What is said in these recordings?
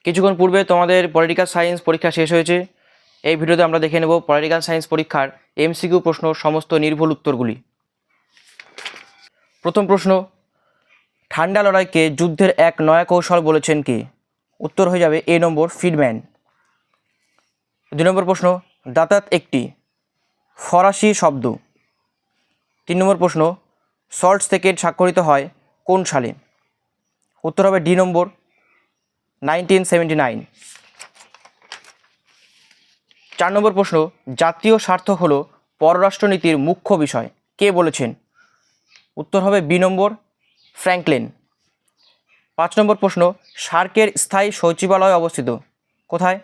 কিছুক্ষণ পূর্বে তোমাদের পলিটিক্যাল সায়েন্স পরীক্ষা শেষ হয়েছে। এই ভিডিওতে আমরা দেখে নেব পলিটিক্যাল সায়েন্স পরীক্ষার এমসিকিউ প্রশ্ন সমস্ত নির্ভুল উত্তরগুলি। প্রথম প্রশ্ন, ঠান্ডা লড়াইকে যুদ্ধের এক নয়া কৌশল বলেছেন কে? উত্তর হয়ে যাবে এ নম্বর ফ্রিডম্যান। 2 নম্বর প্রশ্ন, দাতাত একটি ফরাসি শব্দ। 3 নম্বর প্রশ্ন, সল্ট স্টেকেট স্বাক্ষরিত হয় কোন সালে? উত্তর হবে ডি নম্বর 1979। 4 নম্বর প্রশ্ন, জাতীয় স্বার্থ হলো পররাষ্ট্রনীতির মুখ্য বিষয়, কে বলেছেন? উত্তর হবে বি নম্বর ফ্র্যাঙ্কলিন। 5 নম্বর প্রশ্ন, সার্কের স্থায়ী সচিবালয় অবস্থিত কোথায়?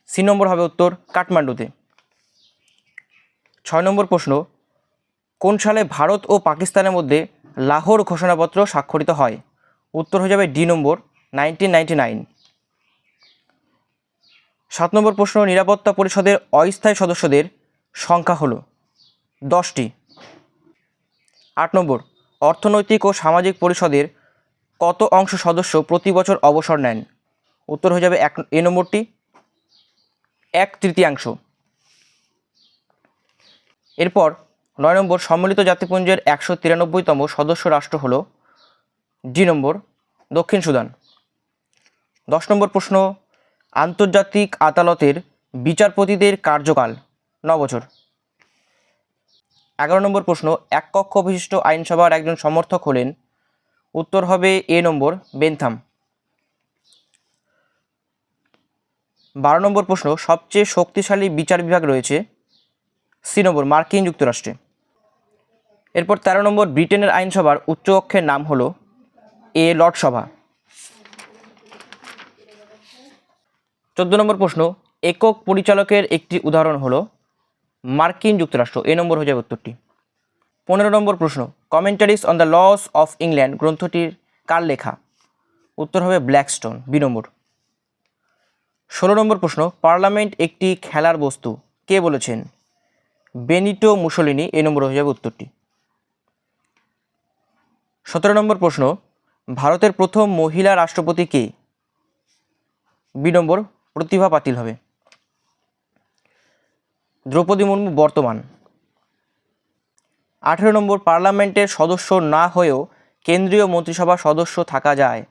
সি নম্বর হবে উত্তর কাঠমান্ডুতে। 6 নম্বর প্রশ্ন, কোন সালে ভারত ও পাকিস্তানের মধ্যে লাহোর ঘোষণাপত্র স্বাক্ষরিত হয়? উত্তর হয়ে যাবে ডি নম্বর 1999। 7 নম্বর প্রশ্ন, নিরাপত্তা পরিষদের অস্থায়ী সদস্যদের সংখ্যা হলো 10টি। 8 নম্বর, অর্থনৈতিক ও সামাজিক পরিষদের কত অংশ সদস্য প্রতি বছর অবসর নেন? উত্তর হয়ে যাবে এ নম্বরটি 1/3। এরপর 9 নম্বর, সম্মিলিত জাতিপুঞ্জের 193তম সদস্য রাষ্ট্র হলো ডি নম্বর দক্ষিণ সুদান। 10 নম্বর প্রশ্ন, আন্তর্জাতিক আদালতের বিচারপতিদের কার্যকাল 9 বছর। 11 নম্বর প্রশ্ন, এক কক্ষ বিশিষ্ট আইনসভার একজন সমর্থক হলেন? উত্তর হবে এ নম্বর বেনথাম। 12 নম্বর প্রশ্ন, সবচেয়ে শক্তিশালী বিচার বিভাগ রয়েছে? সি নম্বর মার্কিন যুক্তরাষ্ট্রে। এরপর 13 নম্বর, ব্রিটেনের আইনসভার উচ্চকক্ষের নাম হলো এ লর্ডসভা। 14 নম্বর প্রশ্ন, একক পরিচালকের একটি উদাহরণ হলো মার্কিন যুক্তরাষ্ট্র, এ নম্বর হয়ে যাবে উত্তরটি। 15 নম্বর প্রশ্ন, commentaries on the laws of England গ্রন্থটির কার লেখা? উত্তর হবে ব্ল্যাকস্টোন, বি নম্বর। 16 নম্বর প্রশ্ন, পার্লামেন্ট একটি খেলার বস্তু, কে বলেছেন? বেনিটো মুসোলিনি, এ নম্বর হয়ে যাবে উত্তরটি। 17 নম্বর প্রশ্ন, ভারতের প্রথম মহিলা রাষ্ট্রপতি কে? বি নম্বর প্রতিভা পাতিল হবে। দ্রৌপদী মুর্মু বর্তমান। 18 নম্বর, পার্লামেন্টের সদস্য না হয়েও কেন্দ্রীয় মন্ত্রিসভার সদস্য থাকা যায়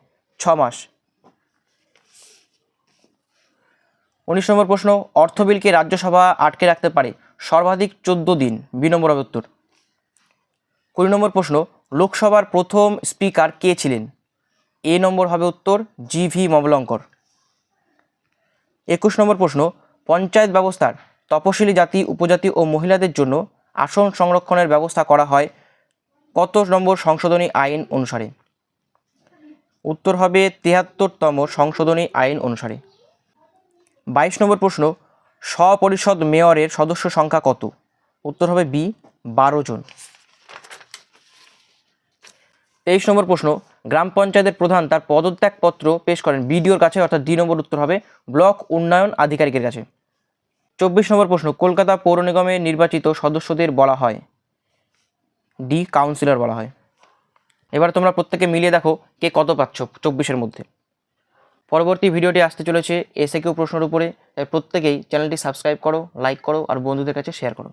6 মাস। 19 নম্বর প্রশ্ন, অর্থ বিলকে রাজ্যসভা আটকে রাখতে পারে সর্বাধিক 14 দিন, বি নম্বর হবে উত্তর। 20 নম্বর প্রশ্ন, লোকসভার প্রথম স্পিকার কে ছিলেন? এ নম্বর হবে উত্তর জি.ভি. মবলঙ্কর। 21 নম্বর প্রশ্ন, পঞ্চায়েত ব্যবস্থার তপশিলি জাতি, উপজাতি ও মহিলাদের জন্য আসন সংরক্ষণের ব্যবস্থা করা হয় কত নম্বর সংশোধনী আইন অনুসারে? উত্তর হবে 73তম সংশোধনী আইন অনুসারে। 22 নম্বর প্রশ্ন, স্বপরিষদ মেয়রের সদস্য সংখ্যা কত? উত্তর হবে বি 12 জন। 23 নম্বর প্রশ্ন, গ্রাম পঞ্চায়েতের প্রধান তার পদত্যাগপত্র পেশ করেন বিডিওর কাছে, অর্থাৎ ডি নম্বর উত্তর হবে ব্লক উন্নয়ন আধিকারিকের কাছে। 24 নম্বর প্রশ্ন, কলকাতা পৌর নিগমের নির্বাচিত সদস্যদের বলা হয়? ডি কাউন্সিলর বলা হয়। এবার তোমরা প্রত্যেকে মিলিয়ে দেখো কে কত পাচ্ছ 24-এর মধ্যে। পরবর্তী ভিডিওটি আসতে চলেছে এসএকিউ প্রশ্নের উপরে, তাই প্রত্যেকেই চ্যানেলটি সাবস্ক্রাইব করো, লাইক করো আর বন্ধুদের কাছে শেয়ার করো।